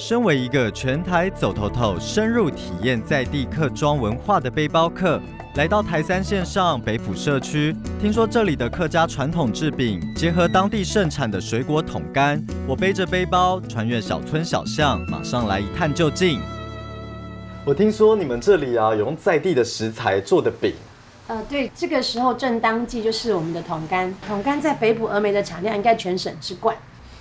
身为一个全台走透透、深入体验在地客庄文化的背包客，来到台三线上北埔社区，听说这里的客家传统制饼结合当地盛产的水果桶柑，我背着背包穿越小村小巷，马上来一探究竟。我听说你们这里啊，有用在地的食材做的饼。对，这个时候正当季就是我们的桶柑，桶柑在北埔峨眉的产量应该全省之冠。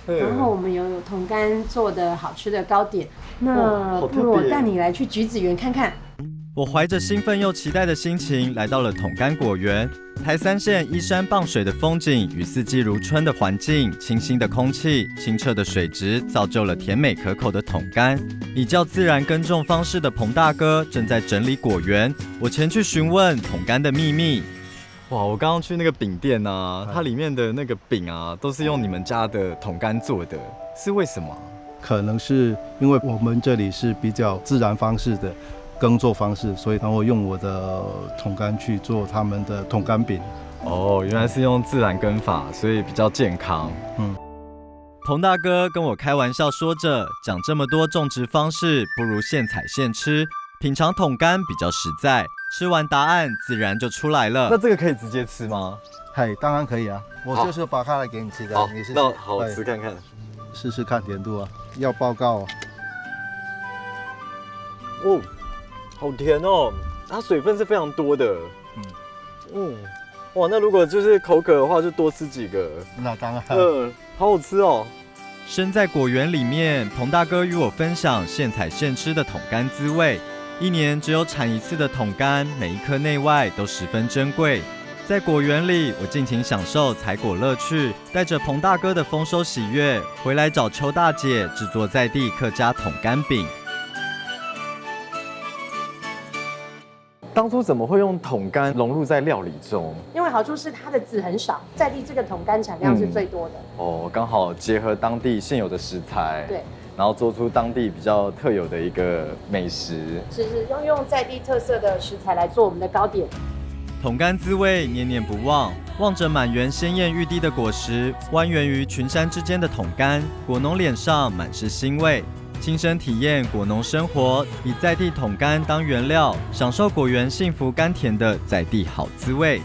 然后我们有桶柑做的好吃的糕点，那不如我带你来去橘子园看看。我怀着兴奋又期待的心情来到了桶柑果园。台三线依山傍水的风景与四季如春的环境，清新的空气，清澈的水质，造就了甜美可口的桶柑。以较自然耕种方式的彭大哥正在整理果园，我前去询问桶柑的秘密。哇，我刚刚去那个饼店啊，它里面的那个饼啊，都是用你们家的桶柑做的，是为什么？可能是因为我们这里是比较自然方式的耕作方式，所以他会用我的桶柑去做他们的桶柑饼。哦，原来是用自然耕法，所以比较健康。彭大哥跟我开玩笑说着，讲这么多种植方式，不如现采现吃，品尝桶柑比较实在。吃完答案自然就出来了。那这个可以直接吃吗？嘿，当然可以啊，我就是拔开来给你吃的。你是那好，我吃看看，试试看甜度啊。要报告哦。哦，好甜哦，它水分是非常多的。哇，那如果就是口渴的话，就多吃几个。那当然。好好吃哦。身在果园里面，彭大哥与我分享现采现吃的桶柑滋味。一年只有产一次的桶柑，每一颗内外都十分珍贵。在果园里，我尽情享受采果乐趣，带着彭大哥的丰收喜悦，回来找邱大姐制作在地客家桶柑饼。当初怎么会用桶柑融入在料理中？因为好处是它的籽很少，在地这个桶柑产量是最多的。刚好结合当地现有的食材。对。然后做出当地比较特有的一个美食，是用在地特色的食材来做我们的糕点。桶柑滋味念念不忘，望着满园鲜艳欲滴的果实，蜿蜒于群山之间的桶柑，果农脸上满是欣慰。亲身体验果农生活，以在地桶柑当原料，享受果园幸福甘甜的在地好滋味。